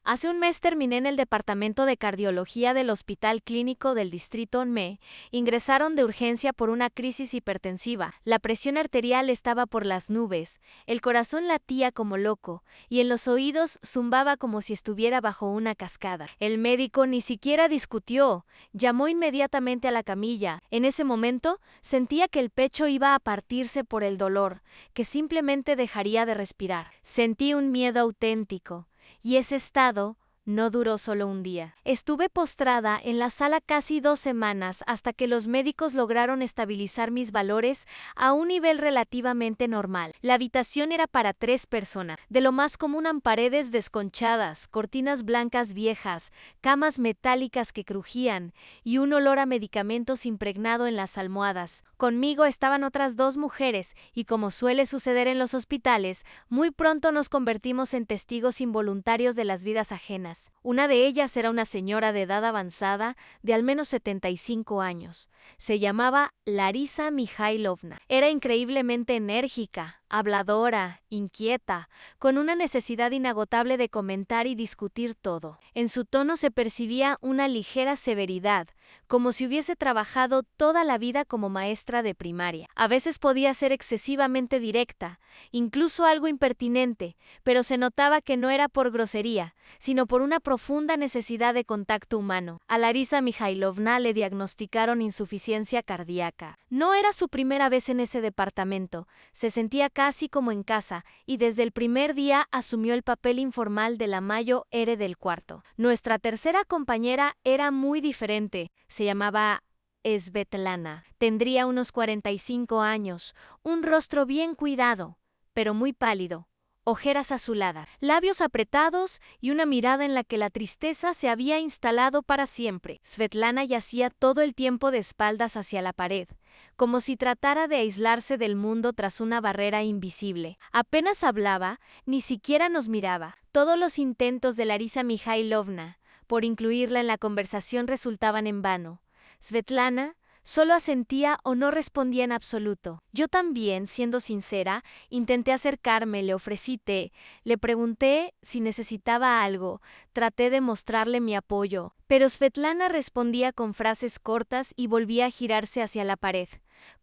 Hace un mes terminé en el departamento de cardiología del Hospital Clínico del Distrito Me. Ingresaron de urgencia por una crisis hipertensiva. La presión arterial estaba por las nubes, el corazón latía como loco, y en los oídos zumbaba como si estuviera bajo una cascada. El médico ni siquiera discutió, llamó inmediatamente a la camilla. En ese momento sentía que el pecho iba a partirse por el dolor, que simplemente dejaría de respirar. Sentí un miedo auténtico. Y ese estado no duró solo un día. Estuve postrada en la sala casi 2 semanas hasta que los médicos lograron estabilizar mis valores a un nivel relativamente normal. La habitación era para 3 personas. De lo más común eran paredes desconchadas, cortinas blancas viejas, camas metálicas que crujían y un olor a medicamentos impregnado en las almohadas. Conmigo estaban otras 2 mujeres y, como suele suceder en los hospitales, muy pronto nos convertimos en testigos involuntarios de las vidas ajenas. Una de ellas era una señora de edad avanzada, de al menos 75 años. Se llamaba Larisa Mikhailovna. Era increíblemente enérgica, habladora, inquieta, con una necesidad inagotable de comentar y discutir todo. En su tono se percibía una ligera severidad, como si hubiese trabajado toda la vida como maestra de primaria. A veces podía ser excesivamente directa, incluso algo impertinente, pero se notaba que no era por grosería, sino por una profunda necesidad de contacto humano. A Larisa Mikhailovna le diagnosticaron insuficiencia cardíaca. No era su primera vez en ese departamento, se sentía casi como en casa, y desde el primer día asumió el papel informal de la Mayo Ere del cuarto. Nuestra tercera compañera era muy diferente, se llamaba Svetlana. Tendría unos 45 años, un rostro bien cuidado, pero muy pálido, ojeras azuladas, labios apretados y una mirada en la que la tristeza se había instalado para siempre. Svetlana yacía todo el tiempo de espaldas hacia la pared, como si tratara de aislarse del mundo tras una barrera invisible. Apenas hablaba, ni siquiera nos miraba. Todos los intentos de Larisa Mikhailovna por incluirla en la conversación resultaban en vano. Svetlana solo asentía o no respondía en absoluto. Yo también, siendo sincera, intenté acercarme, le ofrecí té, le pregunté si necesitaba algo, traté de mostrarle mi apoyo, pero Svetlana respondía con frases cortas y volvía a girarse hacia la pared,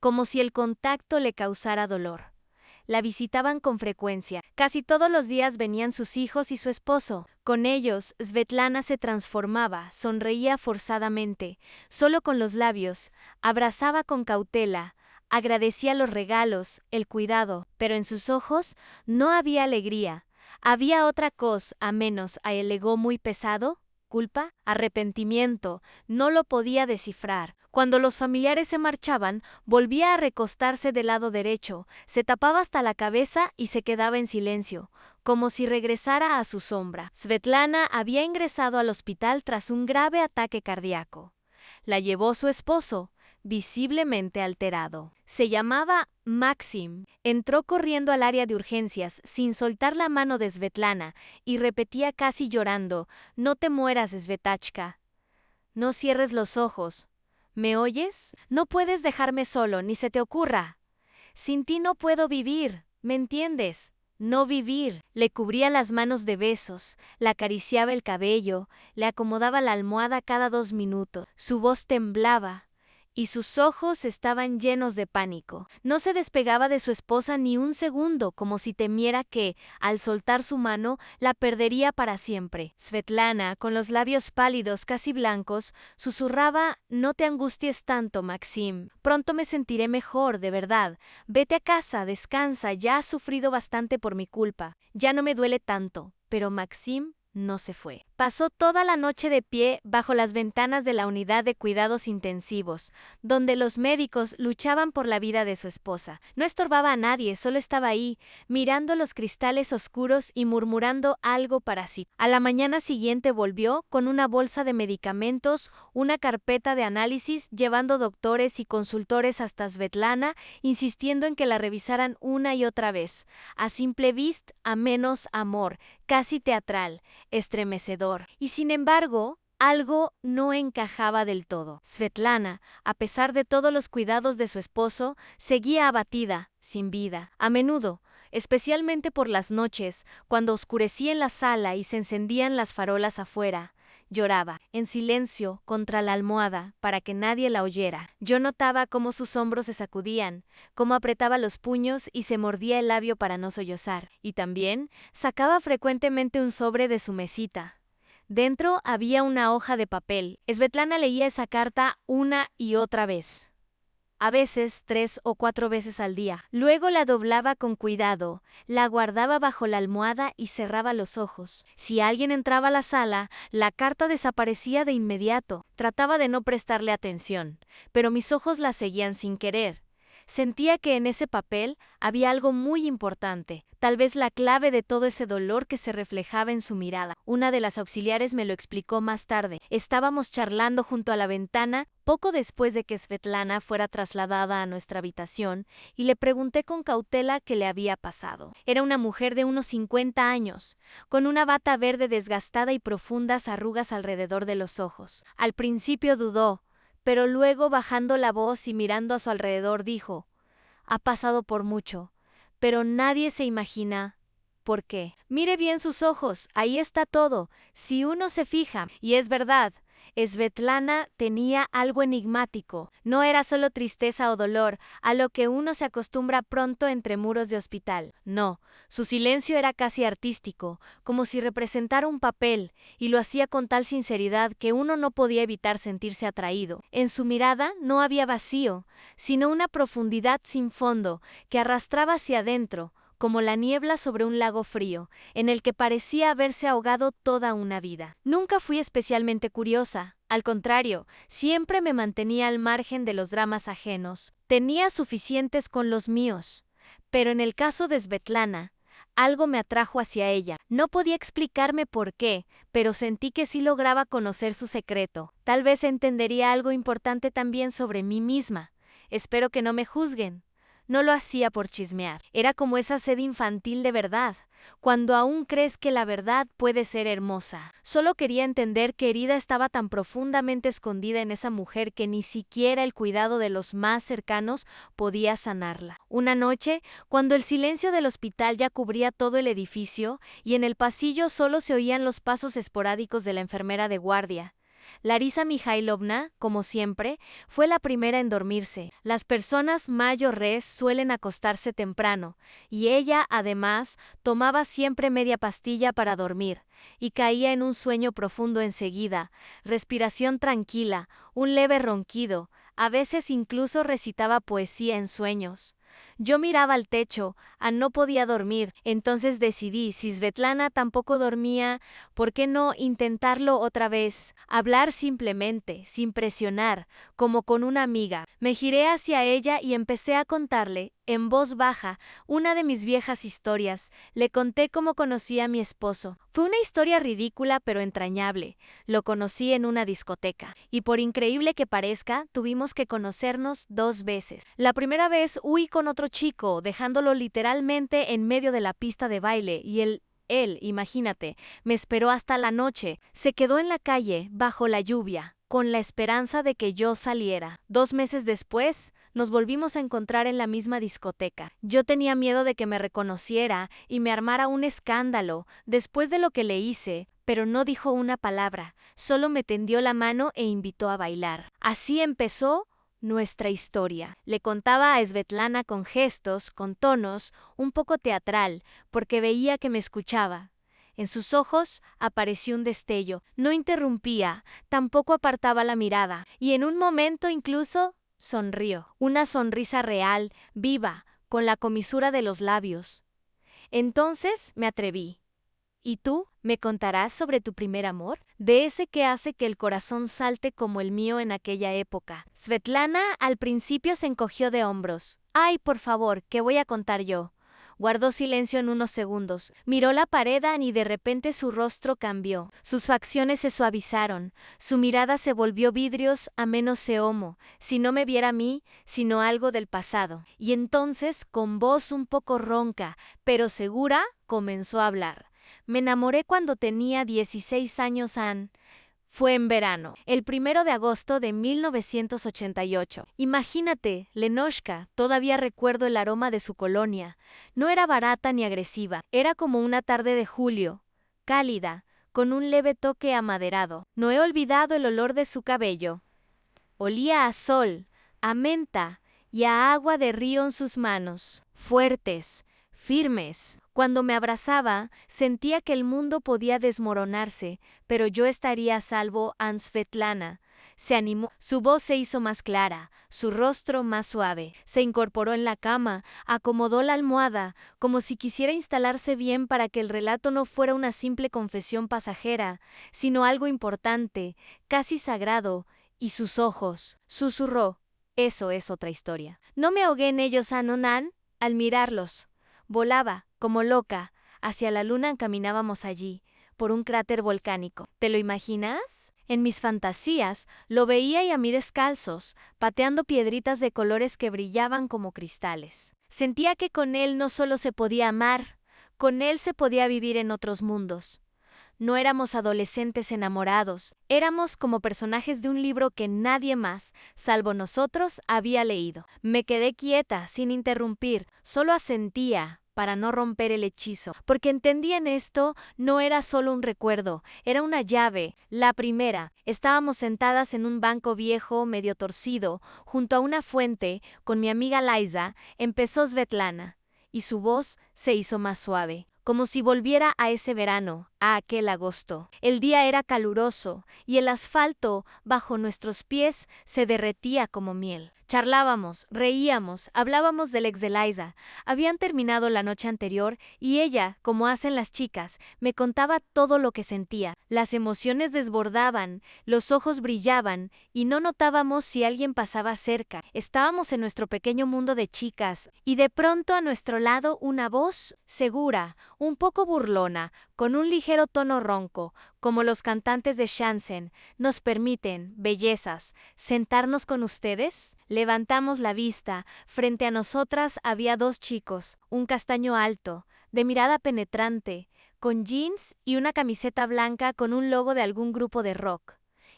como si el contacto le causara dolor. La visitaban con frecuencia. Casi todos los días venían sus hijos y su esposo. Con ellos, Svetlana se transformaba, sonreía forzadamente, solo con los labios, abrazaba con cautela, agradecía los regalos, el cuidado, pero en sus ojos no había alegría. Había otra cosa, a menos a el ego muy pesado, culpa, arrepentimiento, no lo podía descifrar. Cuando los familiares se marchaban, volvía a recostarse del lado derecho, se tapaba hasta la cabeza y se quedaba en silencio, como si regresara a su sombra. Svetlana había ingresado al hospital tras un grave ataque cardíaco. La llevó su esposo, visiblemente alterado. Se llamaba Maxim. Entró corriendo al área de urgencias sin soltar la mano de Svetlana y repetía casi llorando: «No te mueras, Svetachka. No cierres los ojos. ¿Me oyes? No puedes dejarme solo, ni se te ocurra. Sin ti no puedo vivir, ¿me entiendes? No vivir». Le cubría las manos de besos, le acariciaba el cabello, le acomodaba la almohada cada 2 minutos. Su voz temblaba y sus ojos estaban llenos de pánico. No se despegaba de su esposa ni un segundo, como si temiera que, al soltar su mano, la perdería para siempre. Svetlana, con los labios pálidos casi blancos, susurraba: «No te angusties tanto, Maxim. Pronto me sentiré mejor, de verdad. Vete a casa, descansa, ya has sufrido bastante por mi culpa. Ya no me duele tanto». Pero Maxim no se fue. Pasó toda la noche de pie bajo las ventanas de la unidad de cuidados intensivos, donde los médicos luchaban por la vida de su esposa. No estorbaba a nadie, solo estaba ahí, mirando los cristales oscuros y murmurando algo para sí. A la mañana siguiente volvió con una bolsa de medicamentos, una carpeta de análisis, llevando doctores y consultores hasta Svetlana, insistiendo en que la revisaran una y otra vez. A simple vista, a menos amor, casi teatral, estremecedor. Y sin embargo, algo no encajaba del todo. Svetlana, a pesar de todos los cuidados de su esposo, seguía abatida, sin vida. A menudo, especialmente por las noches, cuando oscurecía en la sala y se encendían las farolas afuera. Lloraba, en silencio, contra la almohada, para que nadie la oyera. Yo notaba cómo sus hombros se sacudían, cómo apretaba los puños y se mordía el labio para no sollozar. Y también sacaba frecuentemente un sobre de su mesita. Dentro había una hoja de papel. Svetlana leía esa carta una y otra vez. A veces 3 o 4 veces al día. Luego la doblaba con cuidado, la guardaba bajo la almohada y cerraba los ojos. Si alguien entraba a la sala, la carta desaparecía de inmediato. Trataba de no prestarle atención, pero mis ojos la seguían sin querer. Sentía que en ese papel había algo muy importante, tal vez la clave de todo ese dolor que se reflejaba en su mirada. Una de las auxiliares me lo explicó más tarde. Estábamos charlando junto a la ventana poco después de que Svetlana fuera trasladada a nuestra habitación y le pregunté con cautela qué le había pasado. Era una mujer de unos 50 años, con una bata verde desgastada y profundas arrugas alrededor de los ojos. Al principio dudó, pero luego, bajando la voz y mirando a su alrededor, dijo: «Ha pasado por mucho, pero nadie se imagina por qué. Mire bien sus ojos, ahí está todo, si uno se fija». Y es verdad, Svetlana tenía algo enigmático. No era solo tristeza o dolor, a lo que uno se acostumbra pronto entre muros de hospital. No, su silencio era casi artístico, como si representara un papel, y lo hacía con tal sinceridad que uno no podía evitar sentirse atraído. En su mirada no había vacío, sino una profundidad sin fondo que arrastraba hacia adentro, como la niebla sobre un lago frío, en el que parecía haberse ahogado toda una vida. Nunca fui especialmente curiosa, al contrario, siempre me mantenía al margen de los dramas ajenos. Tenía suficientes con los míos. Pero en el caso de Svetlana, algo me atrajo hacia ella. No podía explicarme por qué, pero sentí que sí lograba conocer su secreto. Tal vez entendería algo importante también sobre mí misma. Espero que no me juzguen. No lo hacía por chismear. Era como esa sed infantil de verdad, cuando aún crees que la verdad puede ser hermosa. Solo quería entender qué herida estaba tan profundamente escondida en esa mujer que ni siquiera el cuidado de los más cercanos podía sanarla. Una noche, cuando el silencio del hospital ya cubría todo el edificio y en el pasillo solo se oían los pasos esporádicos de la enfermera de guardia, Larisa Mikhailovna, como siempre, fue la primera en dormirse. Las personas mayores suelen acostarse temprano, y ella, además, tomaba siempre media pastilla para dormir, y caía en un sueño profundo enseguida, respiración tranquila, un leve ronquido, a veces incluso recitaba poesía en sueños. Yo miraba al techo, no podía dormir, entonces decidí, si Svetlana tampoco dormía, ¿por qué no intentarlo otra vez? Hablar simplemente, sin presionar, como con una amiga. Me giré hacia ella y empecé a contarle, en voz baja, una de mis viejas historias. Le conté cómo conocí a mi esposo. Fue una historia ridícula pero entrañable. Lo conocí en una discoteca. Y por increíble que parezca, tuvimos que conocernos 2 veces. La primera vez huí con otro chico, dejándolo literalmente en medio de la pista de baile, y él, imagínate, me esperó hasta la noche. Se quedó en la calle, bajo la lluvia, con la esperanza de que yo saliera. 2 meses después, nos volvimos a encontrar en la misma discoteca. Yo tenía miedo de que me reconociera y me armara un escándalo después de lo que le hice, pero no dijo una palabra, solo me tendió la mano e invitó a bailar. Así empezó nuestra historia. Le contaba a Svetlana con gestos, con tonos, un poco teatral, porque veía que me escuchaba. En sus ojos apareció un destello. No interrumpía, tampoco apartaba la mirada, y en un momento incluso sonrió. Una sonrisa real, viva, con la comisura de los labios. Entonces me atreví. ¿Y tú? ¿Me contarás sobre tu primer amor? De ese que hace que el corazón salte como el mío en aquella época. Svetlana al principio se encogió de hombros. «Ay, por favor, ¿qué voy a contar yo?». Guardó silencio en unos segundos. Miró la pared y de repente su rostro cambió. Sus facciones se suavizaron. Su mirada se volvió vidrios a menos cehomo, si no me viera a mí, sino algo del pasado. Y entonces, con voz un poco ronca, pero segura, comenzó a hablar. «Me enamoré cuando tenía 16 años, Ann. Fue en verano, el 1 de agosto de 1988. Imagínate, Lenoshka, todavía recuerdo el aroma de su colonia. No era barata ni agresiva, era como una tarde de julio, cálida, con un leve toque amaderado. No he olvidado el olor de su cabello. Olía a sol, a menta y a agua de río en sus manos, fuertes, firmes. Cuando me abrazaba, sentía que el mundo podía desmoronarse, pero yo estaría a salvo. Svetlana se animó, su voz se hizo más clara, su rostro más suave. Se incorporó en la cama, acomodó la almohada, como si quisiera instalarse bien para que el relato no fuera una simple confesión pasajera, sino algo importante, casi sagrado, y sus ojos, susurró, eso es otra historia. No me ahogué en ellos, Anonan, al mirarlos. Volaba, como loca, hacia la luna. Caminábamos allí, por un cráter volcánico. ¿Te lo imaginas? En mis fantasías, lo veía y a mí descalzos, pateando piedritas de colores que brillaban como cristales. Sentía que con él no solo se podía amar, con él se podía vivir en otros mundos. No éramos adolescentes enamorados, éramos como personajes de un libro que nadie más, salvo nosotros, había leído. Me quedé quieta, sin interrumpir, solo asentía, para no romper el hechizo, porque entendía en esto no era solo un recuerdo, era una llave, la primera. Estábamos sentadas en un banco viejo, medio torcido, junto a una fuente, con mi amiga Liza, empezó Svetlana, y su voz se hizo más suave. Como si volviera a ese verano, a aquel agosto. El día era caluroso, y el asfalto, bajo nuestros pies, se derretía como miel. Charlábamos, reíamos, hablábamos del ex de Liza. Habían terminado la noche anterior, y ella, como hacen las chicas, me contaba todo lo que sentía. Las emociones desbordaban, los ojos brillaban, y no notábamos si alguien pasaba cerca. Estábamos en nuestro pequeño mundo de chicas, y de pronto a nuestro lado una voz, segura, un poco burlona, con un ligero tono ronco, como los cantantes de Shansen, ¿nos permiten, bellezas, sentarnos con ustedes? Levantamos la vista. Frente a nosotras había dos chicos, un castaño alto, de mirada penetrante, con jeans y una camiseta blanca con un logo de algún grupo de rock,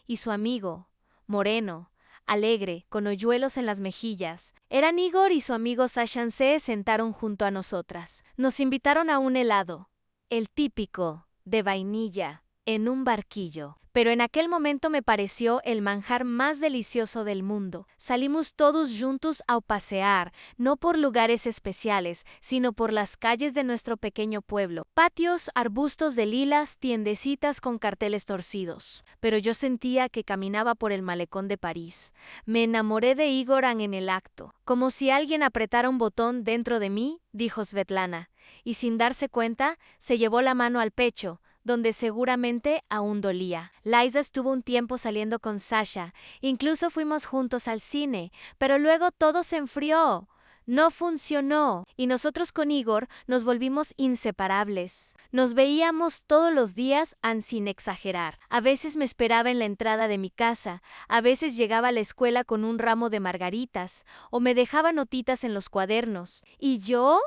y su amigo, moreno, alegre, con hoyuelos en las mejillas. Eran Igor y su amigo Sashan. Se sentaron junto a nosotras. Nos invitaron a un helado, el típico, de vainilla, en un barquillo. Pero en aquel momento me pareció el manjar más delicioso del mundo. Salimos todos juntos a pasear, no por lugares especiales, sino por las calles de nuestro pequeño pueblo. Patios, arbustos de lilas, tiendecitas con carteles torcidos. Pero yo sentía que caminaba por el malecón de París. Me enamoré de Igor en el acto. Como si alguien apretara un botón dentro de mí, dijo Svetlana, y sin darse cuenta, se llevó la mano al pecho, donde seguramente aún dolía. Liza estuvo un tiempo saliendo con Sasha, incluso fuimos juntos al cine, pero luego todo se enfrió. No funcionó, y nosotros con Igor nos volvimos inseparables. Nos veíamos todos los días, sin exagerar. A veces me esperaba en la entrada de mi casa, a veces llegaba a la escuela con un ramo de margaritas, o me dejaba notitas en los cuadernos. ¿Y yo?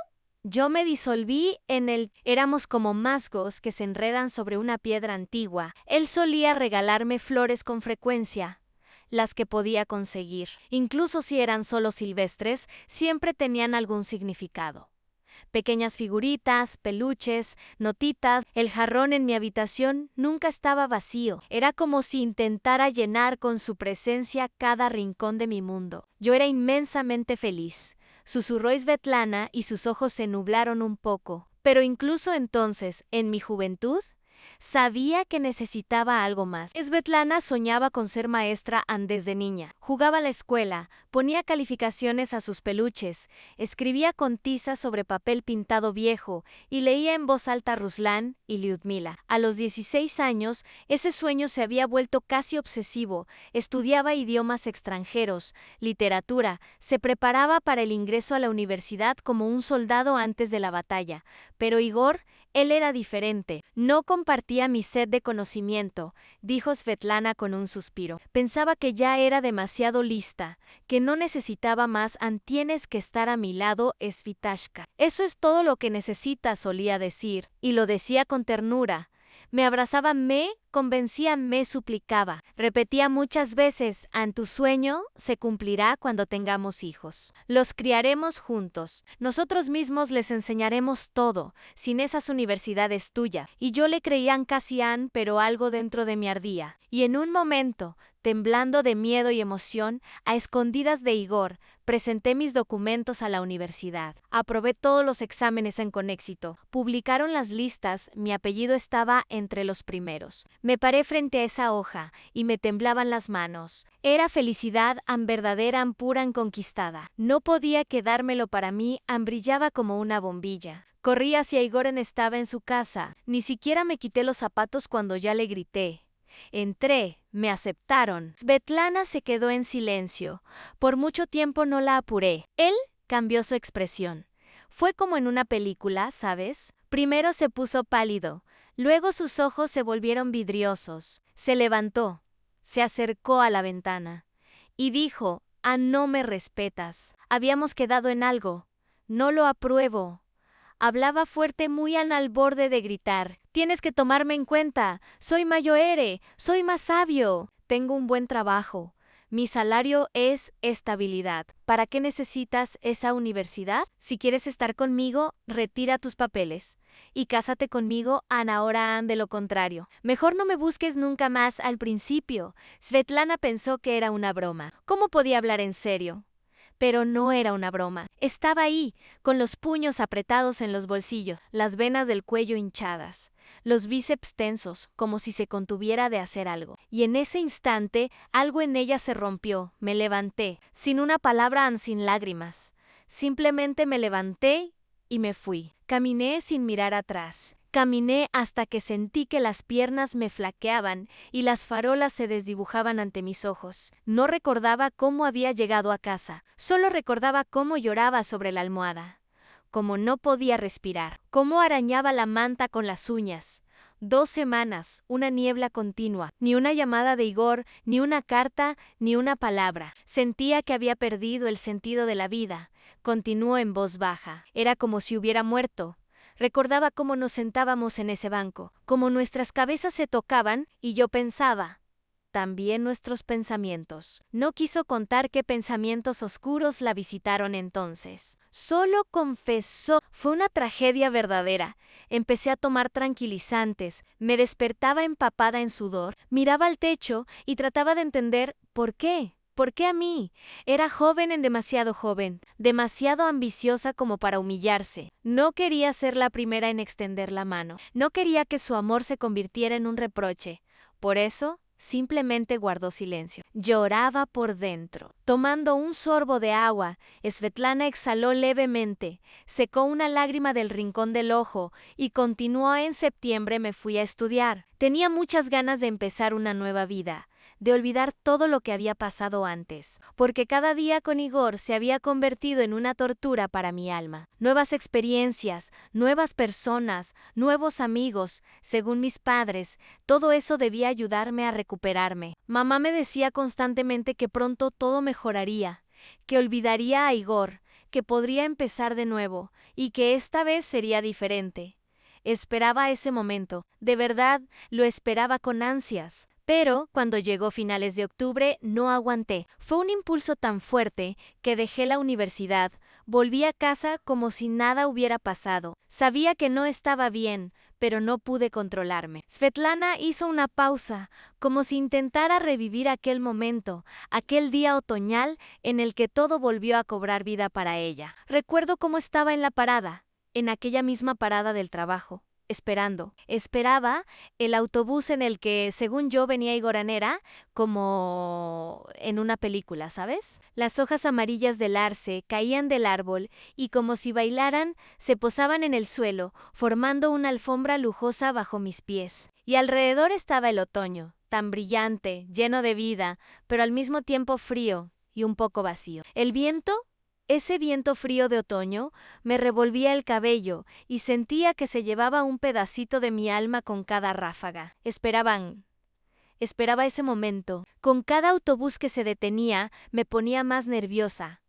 Yo me disolví en él. Éramos como mazgos que se enredan sobre una piedra antigua. Él solía regalarme flores con frecuencia, las que podía conseguir. Incluso si eran solo silvestres, siempre tenían algún significado. Pequeñas figuritas, peluches, notitas. El jarrón en mi habitación nunca estaba vacío. Era como si intentara llenar con su presencia cada rincón de mi mundo. Yo era inmensamente feliz. Susurró Svetlana y sus ojos se nublaron un poco. Pero incluso entonces, en mi juventud, sabía que necesitaba algo más. Svetlana soñaba con ser maestra desde niña. Jugaba a la escuela, ponía calificaciones a sus peluches, escribía con tiza sobre papel pintado viejo y leía en voz alta Ruslan y Lyudmila. A los 16 años, ese sueño se había vuelto casi obsesivo. Estudiaba idiomas extranjeros, literatura, se preparaba para el ingreso a la universidad como un soldado antes de la batalla. Pero Igor, él era diferente. No compartía mi sed de conocimiento, dijo Svetlana con un suspiro. Pensaba que ya era demasiado lista, que no necesitaba más. Tienes que estar a mi lado, Svitashka. Eso es todo lo que necesitas, solía decir, y lo decía con ternura. Me abrazaba convencía, me suplicaba. Repetía muchas veces, en tu sueño se cumplirá cuando tengamos hijos. Los criaremos juntos. Nosotros mismos les enseñaremos todo, sin esas universidades tuyas. Y yo le creía casi pero algo dentro de mí ardía. Y en un momento, temblando de miedo y emoción, a escondidas de Igor, presenté mis documentos a la universidad. Aprobé todos los exámenes con éxito. Publicaron las listas, mi apellido estaba entre los primeros. Me paré frente a esa hoja y me temblaban las manos. Era felicidad verdadera, pura, conquistada. No podía quedármelo para mí, brillaba como una bombilla. Corrí hacia Igor, estaba en su casa. Ni siquiera me quité los zapatos cuando ya le grité. Entré, me aceptaron. Svetlana se quedó en silencio. Por mucho tiempo no la apuré. Él cambió su expresión. Fue como en una película, ¿sabes? Primero se puso pálido, luego sus ojos se volvieron vidriosos. Se levantó, se acercó a la ventana y dijo: no me respetas. Habíamos quedado en algo. No lo apruebo. Hablaba fuerte, muy al borde de gritar. Tienes que tomarme en cuenta. Soy mayor, soy más sabio. Tengo un buen trabajo. Mi salario es estabilidad. ¿Para qué necesitas esa universidad? Si quieres estar conmigo, retira tus papeles. Y cásate conmigo, ahora de lo contrario. Mejor no me busques nunca más. Al principio, Svetlana pensó que era una broma. ¿Cómo podía hablar en serio? Pero no era una broma. Estaba ahí, con los puños apretados en los bolsillos, las venas del cuello hinchadas, los bíceps tensos, como si se contuviera de hacer algo. Y en ese instante, algo en ella se rompió. Me levanté, sin una palabra, sin lágrimas. Simplemente me levanté y me fui. Caminé sin mirar atrás. Caminé hasta que sentí que las piernas me flaqueaban y las farolas se desdibujaban ante mis ojos. No recordaba cómo había llegado a casa, solo recordaba cómo lloraba sobre la almohada, cómo no podía respirar, cómo arañaba la manta con las uñas. 2 semanas, una niebla continua, ni una llamada de Igor, ni una carta, ni una palabra. Sentía que había perdido el sentido de la vida. Continuó en voz baja. Era como si hubiera muerto. Recordaba cómo nos sentábamos en ese banco, cómo nuestras cabezas se tocaban y yo pensaba. También nuestros pensamientos. No quiso contar qué pensamientos oscuros la visitaron entonces. Solo confesó. Fue una tragedia verdadera. Empecé a tomar tranquilizantes, me despertaba empapada en sudor, miraba al techo y trataba de entender por qué. ¿Por qué a mí? Era joven, demasiado joven, demasiado ambiciosa como para humillarse. No quería ser la primera en extender la mano. No quería que su amor se convirtiera en un reproche. Por eso, simplemente guardó silencio. Lloraba por dentro. Tomando un sorbo de agua, Svetlana exhaló levemente, secó una lágrima del rincón del ojo y continuó. En septiembre me fui a estudiar. Tenía muchas ganas de empezar una nueva vida, de olvidar todo lo que había pasado antes, porque cada día con Igor se había convertido en una tortura para mi alma. Nuevas experiencias, nuevas personas, nuevos amigos, según mis padres, todo eso debía ayudarme a recuperarme. Mamá me decía constantemente que pronto todo mejoraría, que olvidaría a Igor, que podría empezar de nuevo y que esta vez sería diferente. Esperaba ese momento, de verdad, lo esperaba con ansias. Pero, cuando llegó finales de octubre, no aguanté. Fue un impulso tan fuerte que dejé la universidad. Volví a casa como si nada hubiera pasado. Sabía que no estaba bien, pero no pude controlarme. Svetlana hizo una pausa, como si intentara revivir aquel momento, aquel día otoñal en el que todo volvió a cobrar vida para ella. Recuerdo cómo estaba en la parada, en aquella misma parada del trabajo. Esperaba el autobús en el que, según yo, venía Igoranera, como en una película, ¿sabes? Las hojas amarillas del arce caían del árbol y, como si bailaran, se posaban en el suelo, formando una alfombra lujosa bajo mis pies. Y alrededor estaba el otoño, tan brillante, lleno de vida, pero al mismo tiempo frío y un poco vacío. El viento, ese viento frío de otoño, me revolvía el cabello y sentía que se llevaba un pedacito de mi alma con cada ráfaga. Esperaba ese momento. Con cada autobús que se detenía, me ponía más nerviosa.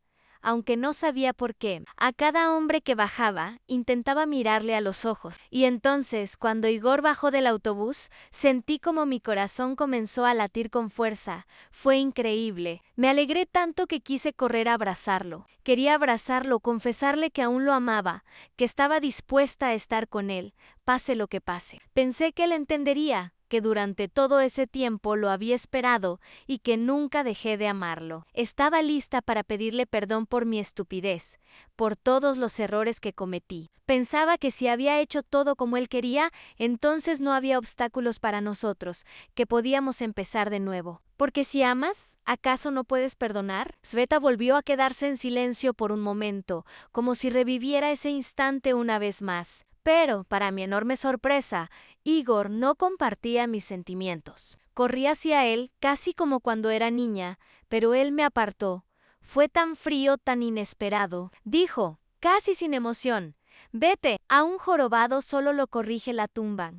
aunque no sabía por qué. A cada hombre que bajaba, intentaba mirarle a los ojos. Y entonces, cuando Igor bajó del autobús, sentí como mi corazón comenzó a latir con fuerza. Fue increíble. Me alegré tanto que quise correr a abrazarlo. Quería abrazarlo, confesarle que aún lo amaba, que estaba dispuesta a estar con él, pase lo que pase. Pensé que él entendería que durante todo ese tiempo lo había esperado y que nunca dejé de amarlo. Estaba lista para pedirle perdón por mi estupidez, por todos los errores que cometí. Pensaba que si había hecho todo como él quería, entonces no había obstáculos para nosotros, que podíamos empezar de nuevo. Porque si amas, ¿acaso no puedes perdonar? Sveta volvió a quedarse en silencio por un momento, como si reviviera ese instante una vez más. Pero, para mi enorme sorpresa, Igor no compartía mis sentimientos. Corrí hacia él, casi como cuando era niña, pero él me apartó. Fue tan frío, tan inesperado. Dijo, casi sin emoción, «Vete, a un jorobado solo lo corrige la tumba».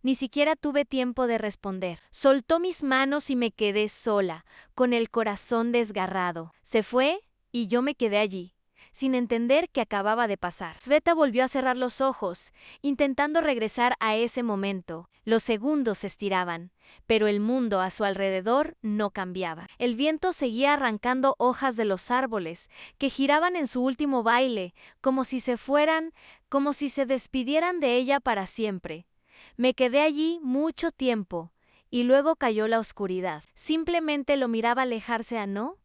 Ni siquiera tuve tiempo de responder. Soltó mis manos y me quedé sola, con el corazón desgarrado. Se fue y yo me quedé allí, sin entender qué acababa de pasar. Sveta volvió a cerrar los ojos, intentando regresar a ese momento. Los segundos se estiraban, pero el mundo a su alrededor no cambiaba. El viento seguía arrancando hojas de los árboles, que giraban en su último baile, como si se fueran, como si se despidieran de ella para siempre. Me quedé allí mucho tiempo, y luego cayó la oscuridad. Simplemente lo miraba alejarse ¿no?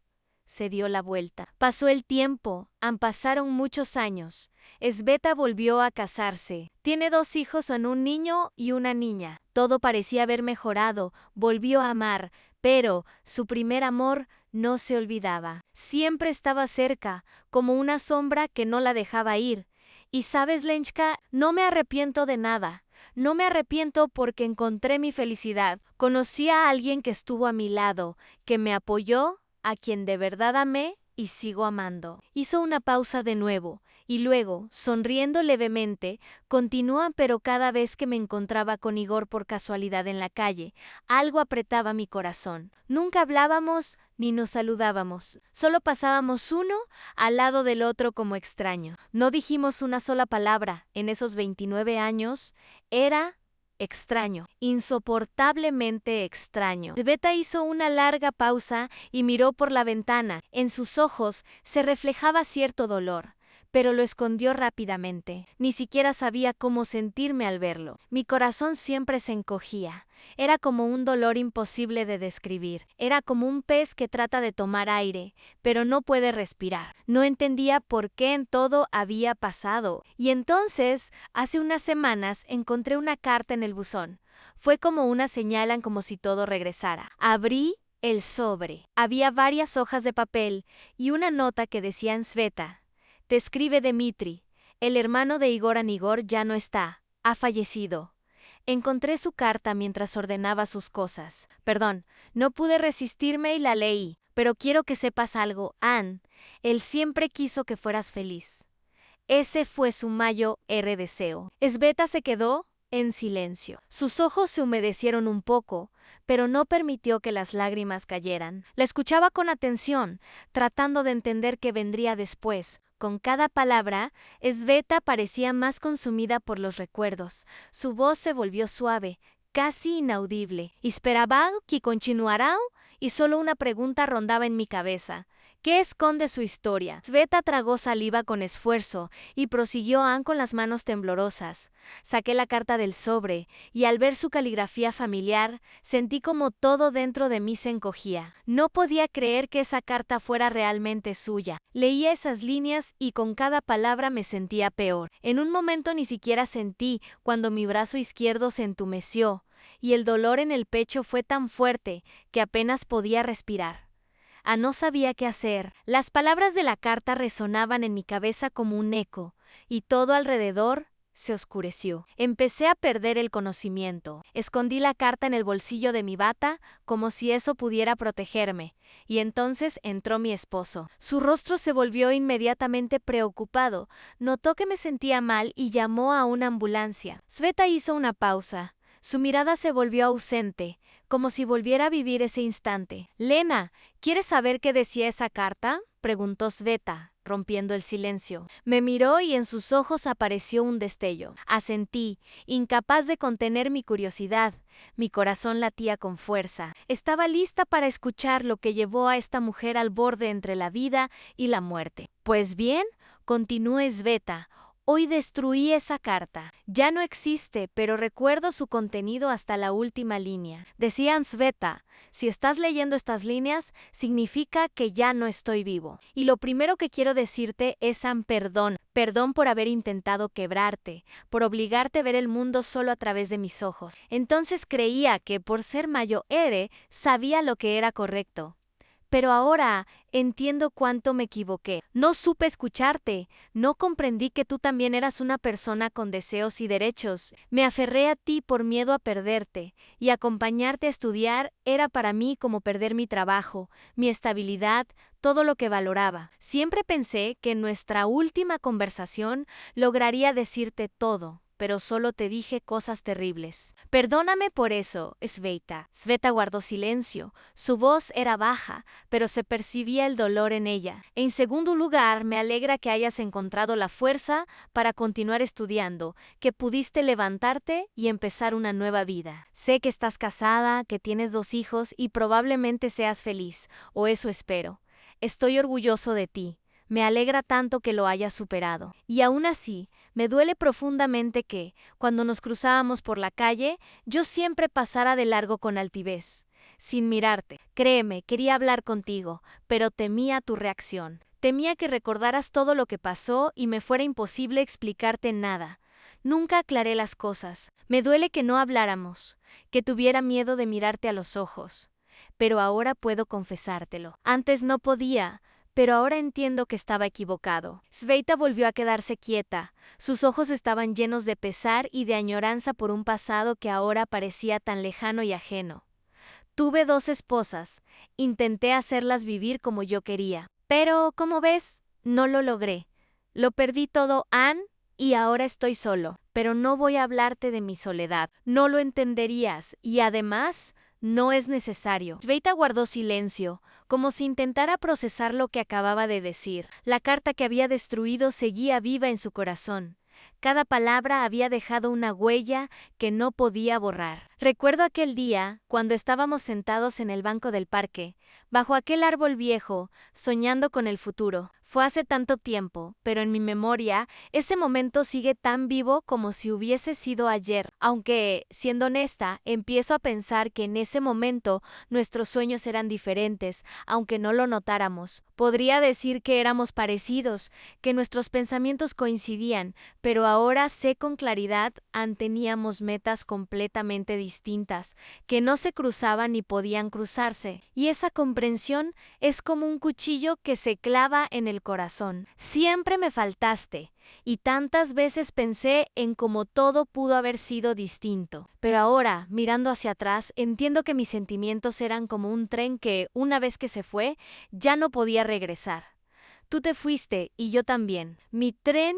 Se dio la vuelta. Pasó el tiempo, pasaron muchos años. Sveta volvió a casarse. Tiene 2 hijos, son un niño y una niña. Todo parecía haber mejorado, volvió a amar, pero su primer amor no se olvidaba. Siempre estaba cerca, como una sombra que no la dejaba ir. Y sabes, Lenchka, no me arrepiento de nada. No me arrepiento porque encontré mi felicidad. Conocí a alguien que estuvo a mi lado, que me apoyó, a quien de verdad amé y sigo amando. Hizo una pausa de nuevo, y luego, sonriendo levemente, continúa, pero cada vez que me encontraba con Igor por casualidad en la calle, algo apretaba mi corazón. Nunca hablábamos ni nos saludábamos, solo pasábamos uno al lado del otro como extraños. No dijimos una sola palabra en esos 29 años, era extraño, insoportablemente extraño. Sveta hizo una larga pausa y miró por la ventana. En sus ojos se reflejaba cierto dolor, pero lo escondió rápidamente. Ni siquiera sabía cómo sentirme al verlo. Mi corazón siempre se encogía. Era como un dolor imposible de describir. Era como un pez que trata de tomar aire, pero no puede respirar. No entendía por qué en todo había pasado. Y entonces, hace unas semanas, encontré una carta en el buzón. Fue como una señal, como si todo regresara. Abrí el sobre. Había varias hojas de papel y una nota que decía en Sveta: «Te escribe Dmitri. El hermano de Igor Anigor ya no está. Ha fallecido». Encontré su carta mientras ordenaba sus cosas. Perdón, no pude resistirme y la leí. Pero quiero que sepas algo, Ann. Él siempre quiso que fueras feliz. Ese fue su mayor deseo. Sveta se quedó en silencio. Sus ojos se humedecieron un poco, pero no permitió que las lágrimas cayeran. La escuchaba con atención, tratando de entender qué vendría después. Con cada palabra, Sveta parecía más consumida por los recuerdos. Su voz se volvió suave, casi inaudible. Esperaba que continuara, y solo una pregunta rondaba en mi cabeza. ¿Qué esconde su historia? Sveta tragó saliva con esfuerzo y prosiguió con las manos temblorosas. Saqué la carta del sobre y al ver su caligrafía familiar, sentí como todo dentro de mí se encogía. No podía creer que esa carta fuera realmente suya. Leía esas líneas y con cada palabra me sentía peor. En un momento ni siquiera sentí cuando mi brazo izquierdo se entumeció y el dolor en el pecho fue tan fuerte que apenas podía respirar. No sabía qué hacer. Las palabras de la carta resonaban en mi cabeza como un eco, y todo alrededor se oscureció. Empecé a perder el conocimiento. Escondí la carta en el bolsillo de mi bata, como si eso pudiera protegerme, y entonces entró mi esposo. Su rostro se volvió inmediatamente preocupado. Notó que me sentía mal y llamó a una ambulancia. Sveta hizo una pausa. Su mirada se volvió ausente, como si volviera a vivir ese instante. Lena, ¿quieres saber qué decía esa carta?, preguntó Sveta, rompiendo el silencio. Me miró y en sus ojos apareció un destello. Asentí, incapaz de contener mi curiosidad. Mi corazón latía con fuerza. Estaba lista para escuchar lo que llevó a esta mujer al borde entre la vida y la muerte. Pues bien, continuó Sveta. Hoy destruí esa carta. Ya no existe, pero recuerdo su contenido hasta la última línea. Decía Sveta, si estás leyendo estas líneas, significa que ya no estoy vivo. Y lo primero que quiero decirte es perdón. Perdón por haber intentado quebrarte, por obligarte a ver el mundo solo a través de mis ojos. Entonces creía que por ser Mayoere sabía lo que era correcto. Pero ahora entiendo cuánto me equivoqué. No supe escucharte, no comprendí que tú también eras una persona con deseos y derechos. Me aferré a ti por miedo a perderte, y acompañarte a estudiar era para mí como perder mi trabajo, mi estabilidad, todo lo que valoraba. Siempre pensé que en nuestra última conversación lograría decirte todo. Pero solo te dije cosas terribles. Perdóname por eso, Sveta. Sveta guardó silencio. Su voz era baja, pero se percibía el dolor en ella. En segundo lugar, me alegra que hayas encontrado la fuerza para continuar estudiando, que pudiste levantarte y empezar una nueva vida. Sé que estás casada, que tienes 2 hijos y probablemente seas feliz, o eso espero. Estoy orgulloso de ti. Me alegra tanto que lo hayas superado. Y aún así, me duele profundamente que, cuando nos cruzábamos por la calle, yo siempre pasara de largo con altivez, sin mirarte. Créeme, quería hablar contigo, pero temía tu reacción. Temía que recordaras todo lo que pasó y me fuera imposible explicarte nada. Nunca aclaré las cosas. Me duele que no habláramos, que tuviera miedo de mirarte a los ojos. Pero ahora puedo confesártelo. Antes no podía. Pero ahora entiendo que estaba equivocado. Sveta volvió a quedarse quieta. Sus ojos estaban llenos de pesar y de añoranza por un pasado que ahora parecía tan lejano y ajeno. Tuve 2 esposas. Intenté hacerlas vivir como yo quería. Pero, como ves, no lo logré. Lo perdí todo, Anne, y ahora estoy solo. Pero no voy a hablarte de mi soledad. No lo entenderías, y además, no es necesario. Sveta guardó silencio, como si intentara procesar lo que acababa de decir. La carta que había destruido seguía viva en su corazón. Cada palabra había dejado una huella que no podía borrar. Recuerdo aquel día, cuando estábamos sentados en el banco del parque, bajo aquel árbol viejo, soñando con el futuro. Fue hace tanto tiempo, pero en mi memoria, ese momento sigue tan vivo como si hubiese sido ayer. Aunque, siendo honesta, empiezo a pensar que en ese momento nuestros sueños eran diferentes, aunque no lo notáramos. Podría decir que éramos parecidos, que nuestros pensamientos coincidían, pero ahora sé con claridad teníamos metas completamente distintas, que no se cruzaban ni podían cruzarse, y esa comprensión es como un cuchillo que se clava en el corazón. Siempre me faltaste, y tantas veces pensé en cómo todo pudo haber sido distinto. Pero ahora, mirando hacia atrás, entiendo que mis sentimientos eran como un tren que, una vez que se fue, ya no podía regresar. Tú te fuiste y yo también. Mi tren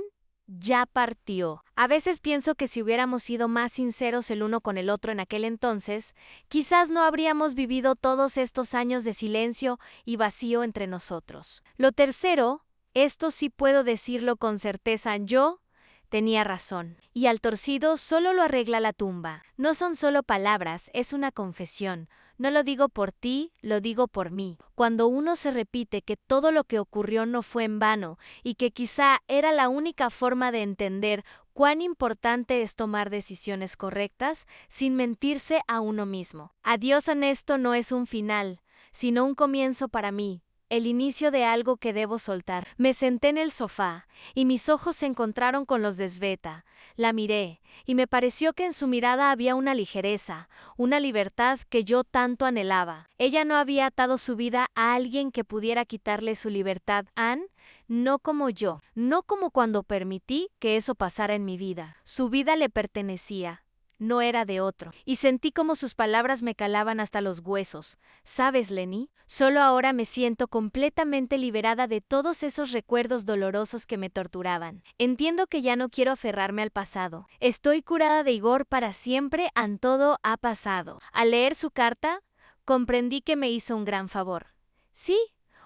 ya partió. A veces pienso que si hubiéramos sido más sinceros el uno con el otro en aquel entonces, quizás no habríamos vivido todos estos años de silencio y vacío entre nosotros. Lo tercero, esto sí puedo decirlo con certeza, yo tenía razón. Y al torcido solo lo arregla la tumba. No son solo palabras, es una confesión. No lo digo por ti, lo digo por mí. Cuando uno se repite que todo lo que ocurrió no fue en vano y que quizá era la única forma de entender cuán importante es tomar decisiones correctas sin mentirse a uno mismo. Adiós honesto no es un final, sino un comienzo para mí. El inicio de algo que debo soltar. Me senté en el sofá, y mis ojos se encontraron con los de Sveta. La miré, y me pareció que en su mirada había una ligereza, una libertad que yo tanto anhelaba. Ella no había atado su vida a alguien que pudiera quitarle su libertad, Anne, no como yo, no como cuando permití que eso pasara en mi vida. Su vida le pertenecía. no era de otro. Y sentí como sus palabras me calaban hasta los huesos. ¿Sabes, Lenny? Solo ahora me siento completamente liberada de todos esos recuerdos dolorosos que me torturaban. Entiendo que ya no quiero aferrarme al pasado. Estoy curada de Igor para siempre, todo ha pasado. Al leer su carta, comprendí que me hizo un gran favor. Sí,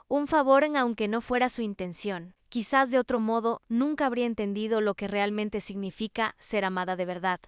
un favor aunque no fuera su intención. Quizás de otro modo nunca habría entendido lo que realmente significa ser amada de verdad.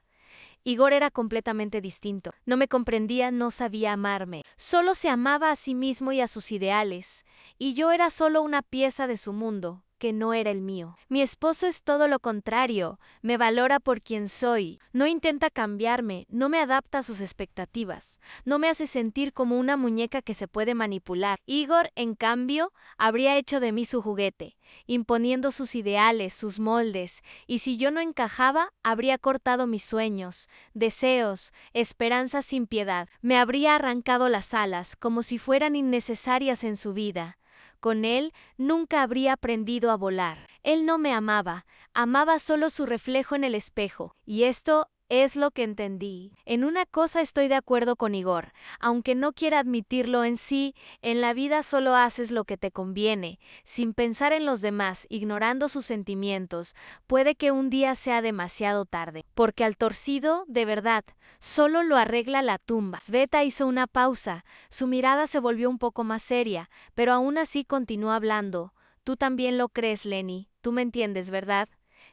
Igor era completamente distinto. No me comprendía, no sabía amarme. Solo se amaba a sí mismo y a sus ideales. Y yo era solo una pieza de su mundo, que no era el mío. Mi esposo es todo lo contrario. Me valora por quien soy. No intenta cambiarme, no me adapta a sus expectativas. No me hace sentir como una muñeca que se puede manipular. Igor, en cambio, habría hecho de mí su juguete, imponiendo sus ideales, sus moldes, y si yo no encajaba, habría cortado mis sueños, deseos, esperanzas sin piedad. Me habría arrancado las alas como si fueran innecesarias en su vida. Con él nunca habría aprendido a volar. Él no me amaba, amaba solo su reflejo en el espejo, y esto es lo que entendí. En una cosa estoy de acuerdo con Igor, aunque no quiera admitirlo en sí, en la vida solo haces lo que te conviene, sin pensar en los demás, ignorando sus sentimientos. Puede que un día sea demasiado tarde, porque al torcido, de verdad, solo lo arregla la tumba. Sveta hizo una pausa, su mirada se volvió un poco más seria, pero aún así continuó hablando. Tú también lo crees, Lenny, tú me entiendes, ¿verdad?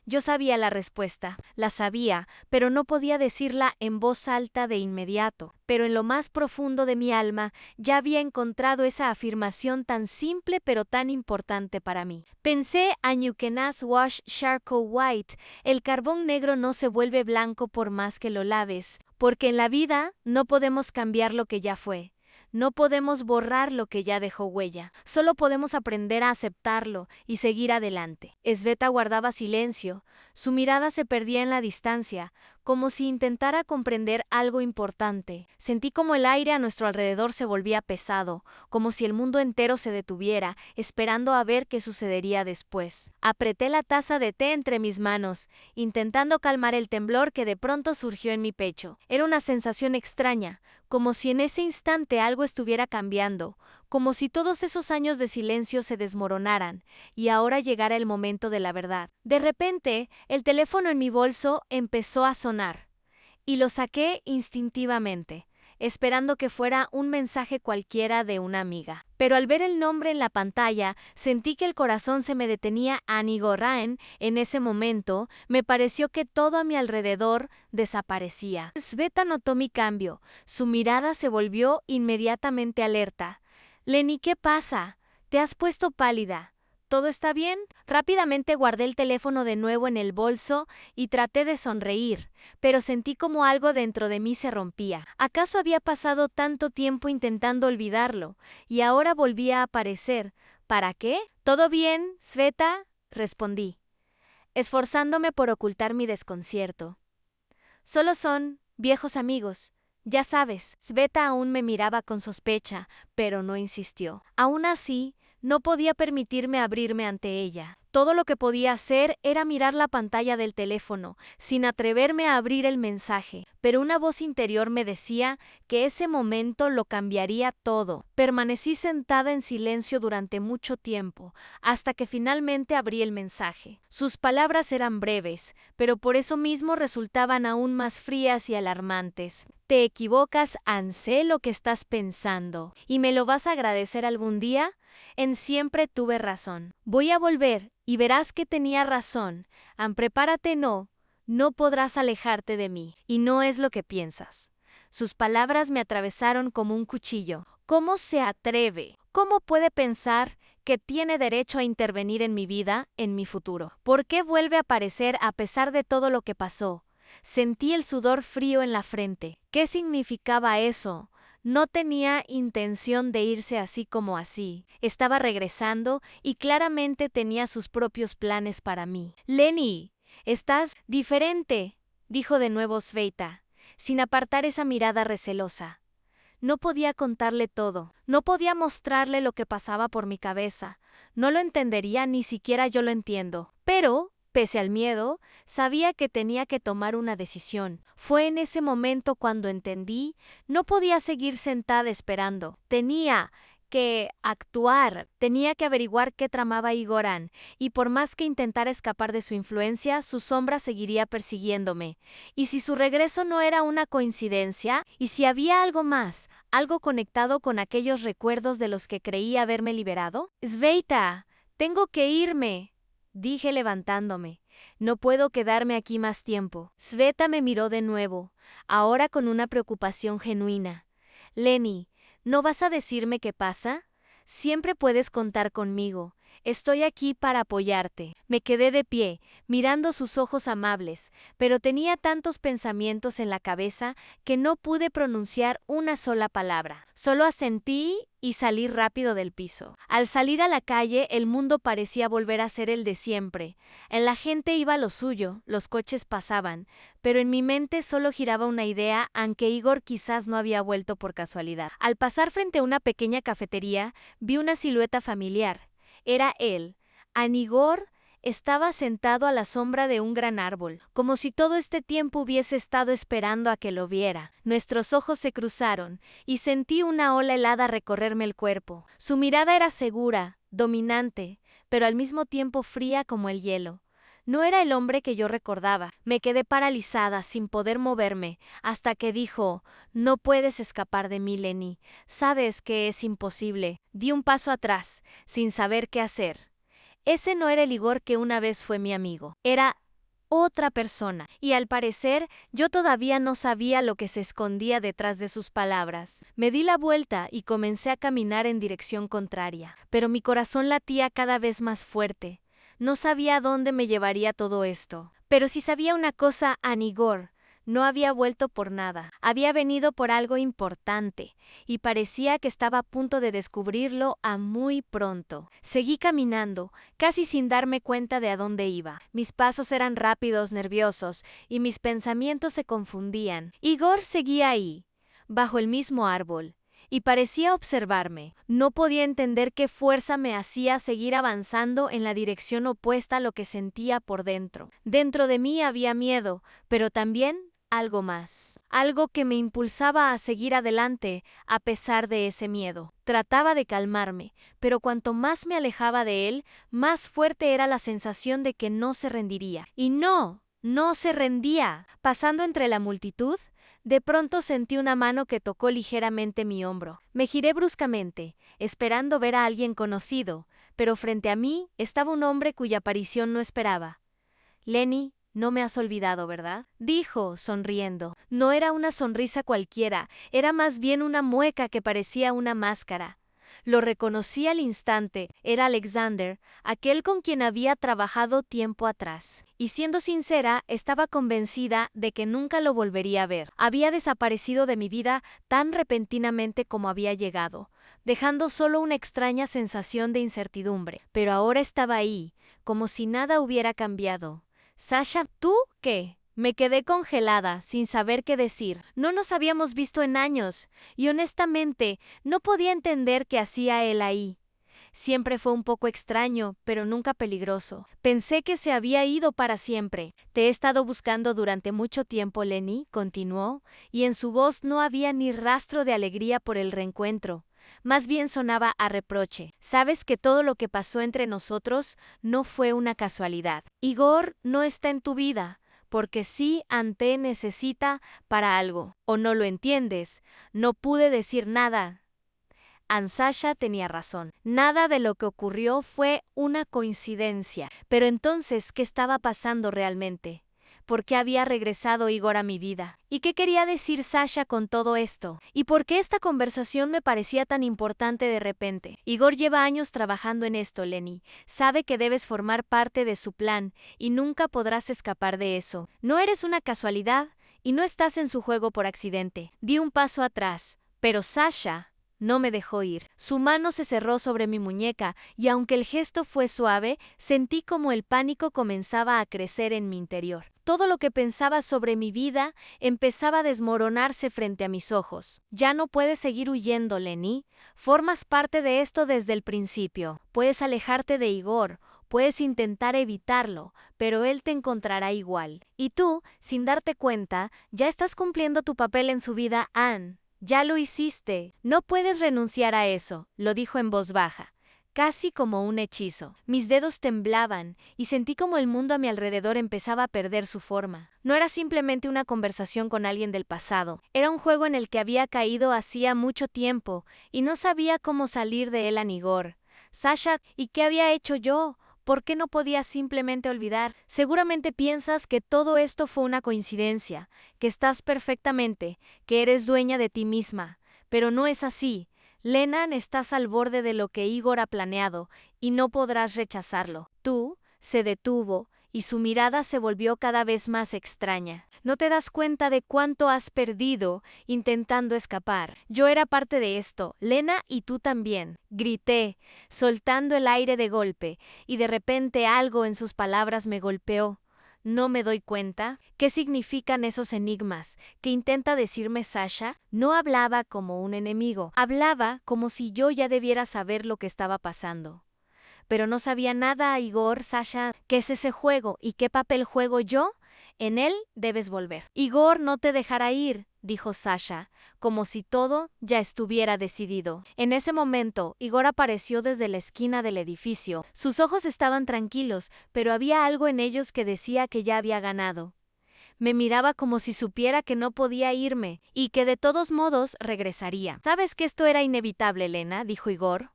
Yo sabía la respuesta, la sabía, pero no podía decirla en voz alta de inmediato. Pero en lo más profundo de mi alma ya había encontrado esa afirmación tan simple pero tan importante para mí. Pensé a You Cannot Wash Charcoal White, el carbón negro no se vuelve blanco por más que lo laves, porque en la vida no podemos cambiar lo que ya fue. No podemos borrar lo que ya dejó huella, solo podemos aprender a aceptarlo y seguir adelante. Sveta guardaba silencio, su mirada se perdía en la distancia, como si intentara comprender algo importante. Sentí como el aire a nuestro alrededor se volvía pesado, como si el mundo entero se detuviera, esperando a ver qué sucedería después. Apreté la taza de té entre mis manos, intentando calmar el temblor que de pronto surgió en mi pecho. Era una sensación extraña, como si en ese instante algo estuviera cambiando, como si todos esos años de silencio se desmoronaran, y ahora llegara el momento de la verdad. De repente, el teléfono en mi bolso empezó a sonar, y lo saqué instintivamente, esperando que fuera un mensaje cualquiera de una amiga. Pero al ver el nombre en la pantalla, sentí que el corazón se me detenía. Annie Gorraen. En ese momento, me pareció que todo a mi alrededor desaparecía. Sveta notó mi cambio. Su mirada se volvió inmediatamente alerta. Lenny, ¿qué pasa? ¿Te has puesto pálida? ¿Todo está bien? Rápidamente guardé el teléfono de nuevo en el bolso y traté de sonreír, pero sentí como algo dentro de mí se rompía. ¿Acaso había pasado tanto tiempo intentando olvidarlo y ahora volvía a aparecer? ¿Para qué? ¿Todo bien, Sveta? Respondí, esforzándome por ocultar mi desconcierto. Solo son viejos amigos. Ya sabes. Sveta aún me miraba con sospecha, pero no insistió. Aún así, no podía permitirme abrirme ante ella. Todo lo que podía hacer era mirar la pantalla del teléfono, sin atreverme a abrir el mensaje, pero una voz interior me decía que ese momento lo cambiaría todo. Permanecí sentada en silencio durante mucho tiempo, hasta que finalmente abrí el mensaje. Sus palabras eran breves, pero por eso mismo resultaban aún más frías y alarmantes. Te equivocas, Ann, sé lo que estás pensando. ¿Y me lo vas a agradecer algún día? En siempre tuve razón. Voy a volver y verás que tenía razón. Ann, prepárate, no podrás alejarte de mí. Y no es lo que piensas. Sus palabras me atravesaron como un cuchillo. ¿Cómo se atreve? ¿Cómo puede pensar que tiene derecho a intervenir en mi vida, en mi futuro? ¿Por qué vuelve a aparecer a pesar de todo lo que pasó? Sentí el sudor frío en la frente. ¿Qué significaba eso? No tenía intención de irse así como así. Estaba regresando y claramente tenía sus propios planes para mí. Lenny, estás diferente, dijo de nuevo Sveta, sin apartar esa mirada recelosa. No podía contarle todo, no podía mostrarle lo que pasaba por mi cabeza. No lo entendería, ni siquiera yo lo entiendo. Pero pese al miedo, sabía que tenía que tomar una decisión. Fue en ese momento cuando entendí, no podía seguir sentada esperando. Tenía que actuar, tenía que averiguar qué tramaba Igoran, y por más que intentara escapar de su influencia, su sombra seguiría persiguiéndome. ¿Y si su regreso no era una coincidencia? ¿Y si había algo más, algo conectado con aquellos recuerdos de los que creí haberme liberado? Sveita, tengo que irme, dije levantándome. No puedo quedarme aquí más tiempo. Sveta me miró de nuevo, ahora con una preocupación genuina. Leni, ¿no vas a decirme qué pasa? Siempre puedes contar conmigo. Estoy aquí para apoyarte. Me quedé de pie, mirando sus ojos amables, pero tenía tantos pensamientos en la cabeza que no pude pronunciar una sola palabra. Solo asentí y salí rápido del piso. Al salir a la calle, el mundo parecía volver a ser el de siempre. La gente iba a lo suyo, los coches pasaban, pero en mi mente solo giraba una idea, aunque Igor quizás no había vuelto por casualidad. Al pasar frente a una pequeña cafetería, vi una silueta familiar. Era él. Anigor estaba sentado a la sombra de un gran árbol, como si todo este tiempo hubiese estado esperando a que lo viera. Nuestros ojos se cruzaron, y sentí una ola helada recorrerme el cuerpo. Su mirada era segura, dominante, pero al mismo tiempo fría como el hielo. No era el hombre que yo recordaba. Me quedé paralizada, sin poder moverme, hasta que dijo: «No puedes escapar de mí, Leni. Sabes que es imposible». Di un paso atrás, sin saber qué hacer. Ese no era el Igor que una vez fue mi amigo. Era otra persona, y al parecer yo todavía no sabía lo que se escondía detrás de sus palabras. Me di la vuelta y comencé a caminar en dirección contraria, pero mi corazón latía cada vez más fuerte. No sabía a dónde me llevaría todo esto. Pero si sabía una cosa, Anigor no había vuelto por nada. Había venido por algo importante, y parecía que estaba a punto de descubrirlo a muy pronto. Seguí caminando, casi sin darme cuenta de a dónde iba. Mis pasos eran rápidos, nerviosos, y mis pensamientos se confundían. Igor seguía ahí, bajo el mismo árbol, y parecía observarme. No podía entender qué fuerza me hacía seguir avanzando en la dirección opuesta a lo que sentía por dentro. Dentro de mí había miedo, pero también algo más. Algo que me impulsaba a seguir adelante a pesar de ese miedo. Trataba de calmarme, pero cuanto más me alejaba de él, más fuerte era la sensación de que no se rendiría. Y no se rendía. Pasando entre la multitud, de pronto sentí una mano que tocó ligeramente mi hombro. Me giré bruscamente, esperando ver a alguien conocido, pero frente a mí estaba un hombre cuya aparición no esperaba. «Leni, no me has olvidado, ¿verdad?», dijo, sonriendo. No era una sonrisa cualquiera, era más bien una mueca que parecía una máscara. Lo reconocí al instante. Era Alexander, aquel con quien había trabajado tiempo atrás. Y siendo sincera, estaba convencida de que nunca lo volvería a ver. Había desaparecido de mi vida tan repentinamente como había llegado, dejando solo una extraña sensación de incertidumbre. Pero ahora estaba ahí, como si nada hubiera cambiado. «Sasha, ¿tú qué?». Me quedé congelada, sin saber qué decir. No nos habíamos visto en años, y honestamente no podía entender qué hacía él ahí. Siempre fue un poco extraño, pero nunca peligroso. Pensé que se había ido para siempre. «Te he estado buscando durante mucho tiempo, Leni», continuó, y en su voz no había ni rastro de alegría por el reencuentro. Más bien sonaba a reproche. «Sabes que todo lo que pasó entre nosotros no fue una casualidad. Igor no está en tu vida, porque sí Ante necesita para algo. ¿O no lo entiendes?». No pude decir nada. Sasha tenía razón. Nada de lo que ocurrió fue una coincidencia. Pero entonces, ¿qué estaba pasando realmente? ¿Por qué había regresado Igor a mi vida? ¿Y qué quería decir Sasha con todo esto? ¿Y por qué esta conversación me parecía tan importante de repente? Igor lleva años trabajando en esto, Leni. Sabe que debes formar parte de su plan y nunca podrás escapar de eso. No eres una casualidad y no estás en su juego por accidente. Di un paso atrás, pero Sasha no me dejó ir. Su mano se cerró sobre mi muñeca y aunque el gesto fue suave, sentí como el pánico comenzaba a crecer en mi interior. Todo lo que pensaba sobre mi vida empezaba a desmoronarse frente a mis ojos. «Ya no puedes seguir huyendo, Leni. Formas parte de esto desde el principio. Puedes alejarte de Igor. Puedes intentar evitarlo, pero él te encontrará igual. Y tú, sin darte cuenta, ya estás cumpliendo tu papel en su vida, Anne. Ya lo hiciste. No puedes renunciar a eso, lo dijo en voz baja, casi como un hechizo. Mis dedos temblaban y sentí como el mundo a mi alrededor empezaba a perder su forma. No era simplemente una conversación con alguien del pasado, era un juego en el que había caído hacía mucho tiempo y no sabía cómo salir de él a Igor. Sasha, ¿y qué había hecho yo? ¿Por qué no podía simplemente olvidar? Seguramente piensas que todo esto fue una coincidencia, que estás perfectamente, que eres dueña de ti misma, pero no es así. Lennon, estás al borde de lo que Igor ha planeado, y no podrás rechazarlo. Tú, se detuvo, y su mirada se volvió cada vez más extraña. No te das cuenta de cuánto has perdido intentando escapar. Yo era parte de esto, Lena, y tú también. Grité, soltando el aire de golpe, y de repente algo en sus palabras me golpeó. ¿No me doy cuenta? ¿Qué significan esos enigmas? ¿Qué intenta decirme Sasha? No hablaba como un enemigo, hablaba como si yo ya debiera saber lo que estaba pasando. Pero no sabía nada, Igor. Sasha, ¿qué es ese juego y qué papel juego yo? En él debes volver. Igor no te dejará ir, dijo Sasha, como si todo ya estuviera decidido. En ese momento, Igor apareció desde la esquina del edificio. Sus ojos estaban tranquilos, pero había algo en ellos que decía que ya había ganado. Me miraba como si supiera que no podía irme y que de todos modos regresaría. ¿Sabes que esto era inevitable, Elena?, dijo Igor,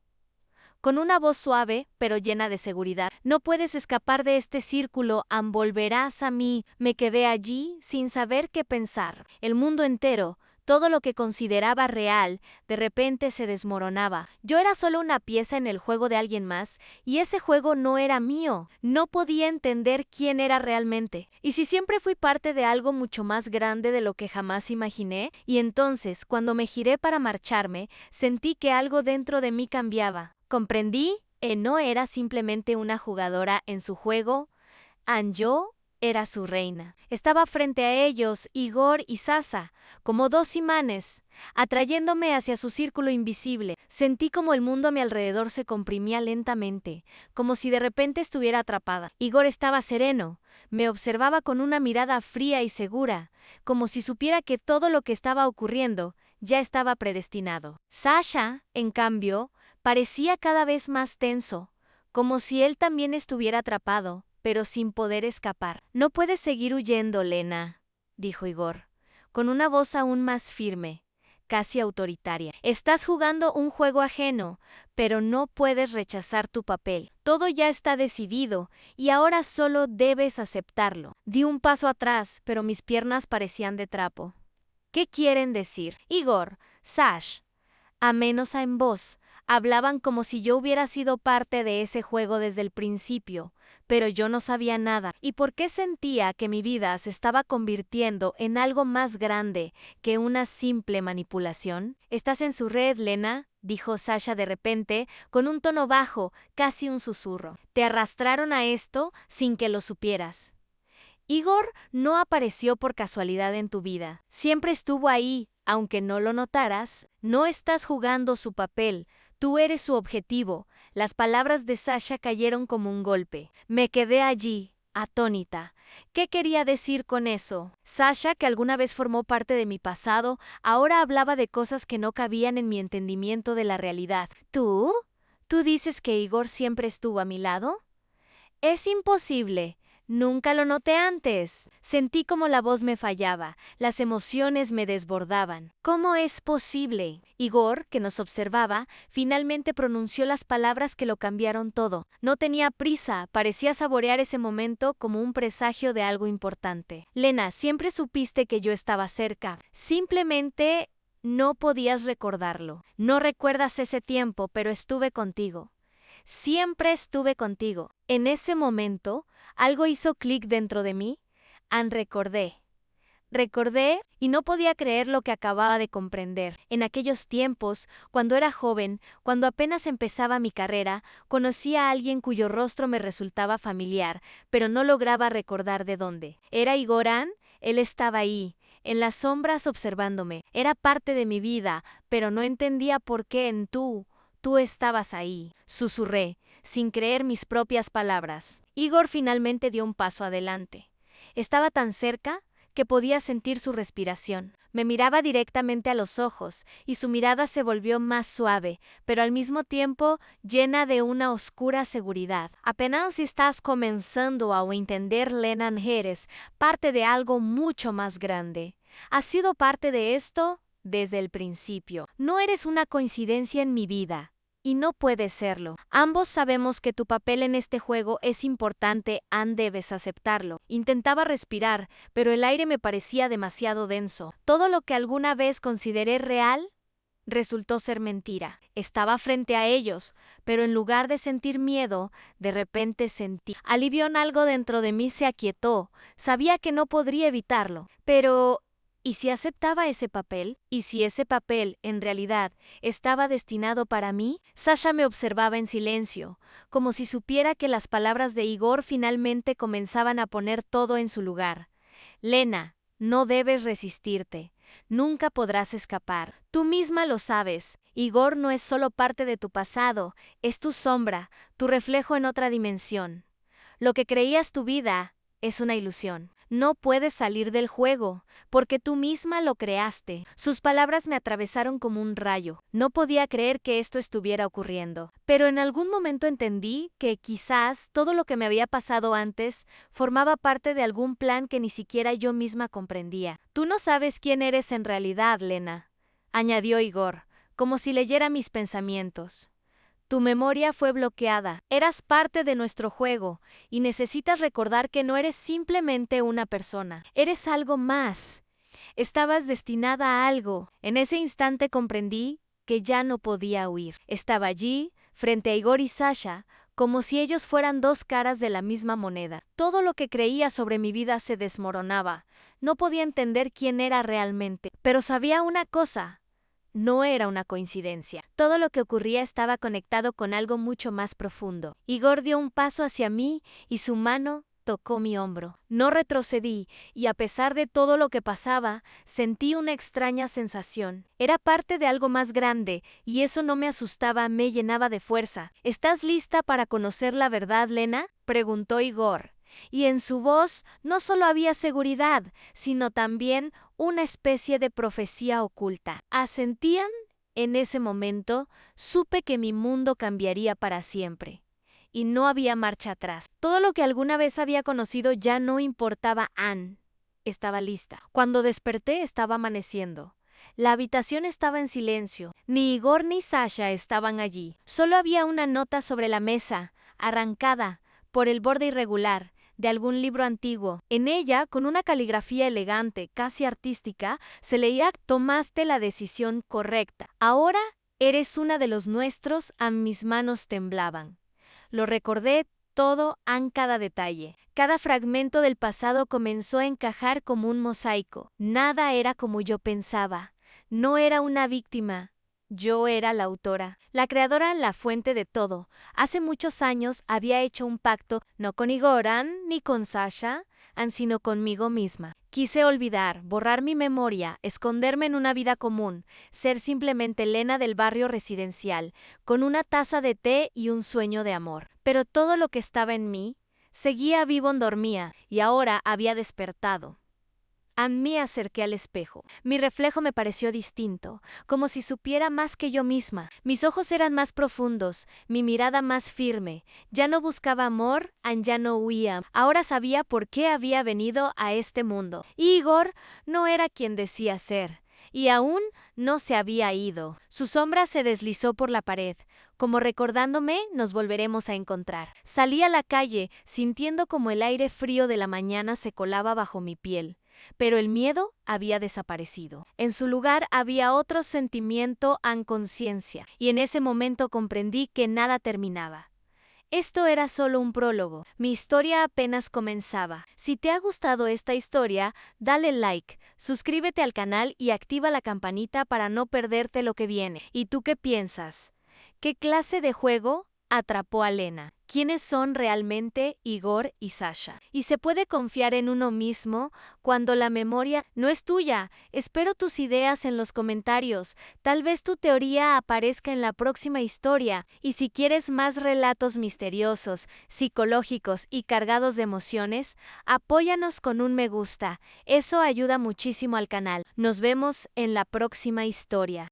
con una voz suave, pero llena de seguridad. No puedes escapar de este círculo, Anne, volverás a mí. Me quedé allí, sin saber qué pensar. El mundo entero, todo lo que consideraba real, de repente se desmoronaba. Yo era solo una pieza en el juego de alguien más, y ese juego no era mío. No podía entender quién era realmente. ¿Y si siempre fui parte de algo mucho más grande de lo que jamás imaginé? Y entonces, cuando me giré para marcharme, sentí que algo dentro de mí cambiaba. Comprendí que no era simplemente una jugadora en su juego, Anjo era su reina. Estaba frente a ellos, Igor y Sasa, como dos imanes, atrayéndome hacia su círculo invisible. Sentí como el mundo a mi alrededor se comprimía lentamente, como si de repente estuviera atrapada. Igor estaba sereno, me observaba con una mirada fría y segura, como si supiera que todo lo que estaba ocurriendo ya estaba predestinado. Sasha, en cambio, parecía cada vez más tenso, como si él también estuviera atrapado, pero sin poder escapar. No puedes seguir huyendo, Lena, dijo Igor, con una voz aún más firme, casi autoritaria. Estás jugando un juego ajeno, pero no puedes rechazar tu papel. Todo ya está decidido, y ahora solo debes aceptarlo. Di un paso atrás, pero mis piernas parecían de trapo. ¿Qué quieren decir? Igor, Sash, a menos en voz. Hablaban como si yo hubiera sido parte de ese juego desde el principio, pero yo no sabía nada. ¿Y por qué sentía que mi vida se estaba convirtiendo en algo más grande que una simple manipulación? ¿Estás en su red, Lena?, dijo Sasha de repente, con un tono bajo, casi un susurro. Te arrastraron a esto sin que lo supieras. Igor no apareció por casualidad en tu vida. Siempre estuvo ahí, aunque no lo notaras. No estás jugando su papel. Tú eres su objetivo. Las palabras de Sasha cayeron como un golpe. Me quedé allí, atónita. ¿Qué quería decir con eso? Sasha, que alguna vez formó parte de mi pasado, ahora hablaba de cosas que no cabían en mi entendimiento de la realidad. ¿Tú? ¿Tú dices que Igor siempre estuvo a mi lado? Es imposible. Nunca lo noté antes. Sentí como la voz me fallaba, las emociones me desbordaban. ¿Cómo es posible? Igor, que nos observaba, finalmente pronunció las palabras que lo cambiaron todo. No tenía prisa, parecía saborear ese momento como un presagio de algo importante. Lena, siempre supiste que yo estaba cerca. Simplemente no podías recordarlo. No recuerdas ese tiempo, pero estuve contigo. Siempre estuve contigo. En ese momento, algo hizo clic dentro de mí. Recordé y no podía creer lo que acababa de comprender. En aquellos tiempos, cuando era joven, cuando apenas empezaba mi carrera, conocí a alguien cuyo rostro me resultaba familiar, pero no lograba recordar de dónde. ¿Era Igor Anne? Él estaba ahí, en las sombras observándome. Era parte de mi vida, pero no entendía por qué en tú estabas ahí. Susurré, sin creer mis propias palabras. Igor finalmente dio un paso adelante. Estaba tan cerca que podía sentir su respiración. Me miraba directamente a los ojos, y su mirada se volvió más suave, pero al mismo tiempo llena de una oscura seguridad. Apenas estás comenzando a entender, Lena, eres parte de algo mucho más grande. Has sido parte de esto desde el principio. No eres una coincidencia en mi vida. Y no puede serlo. Ambos sabemos que tu papel en este juego es importante, debes aceptarlo. Intentaba respirar, pero el aire me parecía demasiado denso. Todo lo que alguna vez consideré real resultó ser mentira. Estaba frente a ellos, pero en lugar de sentir miedo, de repente sentí alivio. En algo dentro de mí se aquietó. Sabía que no podría evitarlo. Pero ¿y si aceptaba ese papel? ¿Y si ese papel, en realidad, estaba destinado para mí? Sasha me observaba en silencio, como si supiera que las palabras de Igor finalmente comenzaban a poner todo en su lugar. Lena, no debes resistirte. Nunca podrás escapar. Tú misma lo sabes. Igor no es solo parte de tu pasado, es tu sombra, tu reflejo en otra dimensión. Lo que creías tu vida es una ilusión. No puedes salir del juego, porque tú misma lo creaste. Sus palabras me atravesaron como un rayo. No podía creer que esto estuviera ocurriendo. Pero en algún momento entendí que quizás todo lo que me había pasado antes formaba parte de algún plan que ni siquiera yo misma comprendía. Tú no sabes quién eres en realidad, Lena, añadió Igor, como si leyera mis pensamientos. Tu memoria fue bloqueada. Eras parte de nuestro juego y necesitas recordar que no eres simplemente una persona. Eres algo más. Estabas destinada a algo. En ese instante comprendí que ya no podía huir. Estaba allí, frente a Igor y Sasha, como si ellos fueran dos caras de la misma moneda. Todo lo que creía sobre mi vida se desmoronaba. No podía entender quién era realmente. Pero sabía una cosa. No era una coincidencia. Todo lo que ocurría estaba conectado con algo mucho más profundo. Igor dio un paso hacia mí y su mano tocó mi hombro. No retrocedí y a pesar de todo lo que pasaba, sentí una extraña sensación. Era parte de algo más grande y eso no me asustaba, me llenaba de fuerza. ¿Estás lista para conocer la verdad, Lena?, preguntó Igor. Y en su voz no solo había seguridad, sino también una especie de profecía oculta. ¿Asentían? En ese momento supe que mi mundo cambiaría para siempre. Y no había marcha atrás. Todo lo que alguna vez había conocido ya no importaba. Anne estaba lista. Cuando desperté estaba amaneciendo. La habitación estaba en silencio. Ni Igor ni Sasha estaban allí. Solo había una nota sobre la mesa, arrancada por el borde irregular de algún libro antiguo. En ella, con una caligrafía elegante, casi artística, se leía: tomaste la decisión correcta. Ahora eres una de los nuestros. Mis manos temblaban. Lo recordé todo, cada detalle. Cada fragmento del pasado comenzó a encajar como un mosaico. Nada era como yo pensaba. No era una víctima. Yo era la autora, la creadora, la fuente de todo. Hace muchos años había hecho un pacto, no con Igor ni con Sasha, sino conmigo misma. Quise olvidar, borrar mi memoria, esconderme en una vida común, ser simplemente Lena del barrio residencial, con una taza de té y un sueño de amor. Pero todo lo que estaba en mí seguía vivo, dormía, y ahora había despertado. Me acerqué al espejo. Mi reflejo me pareció distinto, como si supiera más que yo misma. Mis ojos eran más profundos, mi mirada más firme. Ya no buscaba amor, ya no huía. Ahora sabía por qué había venido a este mundo. Igor no era quien decía ser, y aún no se había ido. Su sombra se deslizó por la pared, como recordándome: nos volveremos a encontrar. Salí a la calle, sintiendo como el aire frío de la mañana se colaba bajo mi piel. Pero el miedo había desaparecido. En su lugar había otro sentimiento, conciencia, y en ese momento comprendí que nada terminaba. Esto era solo un prólogo. Mi historia apenas comenzaba. Si te ha gustado esta historia, dale like, suscríbete al canal y activa la campanita para no perderte lo que viene. ¿Y tú qué piensas? ¿Qué clase de juego atrapó a Lena. ¿Quiénes son realmente Igor y Sasha? ¿Y se puede confiar en uno mismo cuando la memoria no es tuya? Espero tus ideas en los comentarios. Tal vez tu teoría aparezca en la próxima historia. Y si quieres más relatos misteriosos, psicológicos y cargados de emociones, apóyanos con un me gusta. Eso ayuda muchísimo al canal. Nos vemos en la próxima historia.